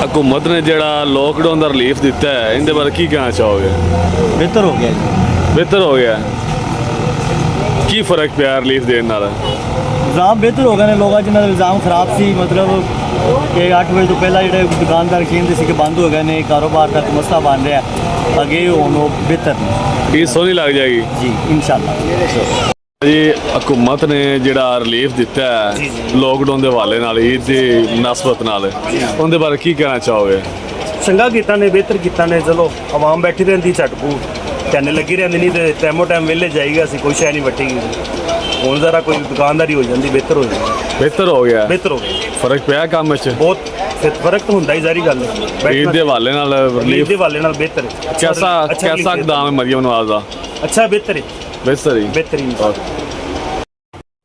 हुकूमत ने जड़ा लॉकडाउन का रिलीफ दिता है इनके बारे की कहना चाहोगे? बेहतर हो गया जी। बेहतर हो गया की फर्क पिया रिलीफ देने नाल? इल्ज़ाम बेहतर हो गए ने लोगों जिन्होंने इल्ज़ाम खराब सी मतलब कि 8 बजे तो पहला जो दुकानदार कहते सी कि बंद हो गए ने कारोबार का मसला बन रहा है अगे होनो बेहतर ने ईद सोहनी लग जाएगी जी इंशाल्लाह। जी हुकूमत ने जड़ा रिलीफ दिता है लॉकडाउन के हवाले नाल ईद की मुनासबत नाल उनके बारे की कहना चाहोगे? चंगा कीता ने बेहतर कीता ने चलो आवाम बैठी रहिंदी झटपू कहने लगी रहिंदी नहीं तो टाइमो टाइम वेले जाएगा असी कोई शै नहीं वट्टी हुण जरा कोई दुकानदारी हो जाती बेहतर हो जाती बेहतर हो गया बेहतर हो गया फर्क पिया काम च बहुत फर्क तो हुंदा ही सारी गल ईद के हवाले नाल रिलीफ रिलीफ के हवाले नाल बेहतर है कैसा अच्छा कैसा relief इकदाम है मरियम नवाज का? अच्छा बेहतर है बेहतर ही बेहतरीन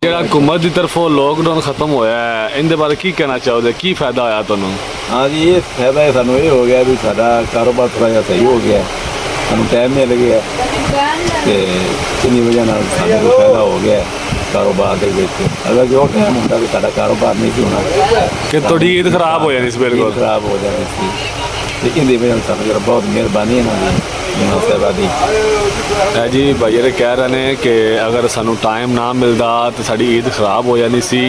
ਜਿਹੜਾ हुकूमत की तरफों लॉकडाउन खत्म होया है इनके बारे की कहना चाहोगे की फायदा होया तुहानू? हाँ जी ये फायदा है सानू ये हो गया भी साडा कारोबार थोड़ा जिहा सही हो गया सानू टाइम मिल गया ते इन्नी वजह नाल सानू कोई फायदा हो गया कारोबार दे विच अगर जो टाइम होंदा भी साडा कारोबार नहीं सी होना कि थोड़ी ईद खराब हो जानी बिल्कुल खराब हो जानी सी लेकिन दी वजह सानू जरा बहुत मेहरबानी है ना साहबा दी है जी भाई ये कह रहे हैं कि अगर सानू टाइम ना मिलता तो साड़ी ईद खराब हो जानी सी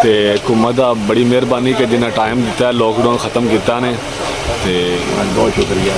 ते हुकूमत का बड़ी मेहरबानी कि जिन्हें टाइम दिता लॉकडाउन ख़त्म किया ने ते बहुत शुक्रिया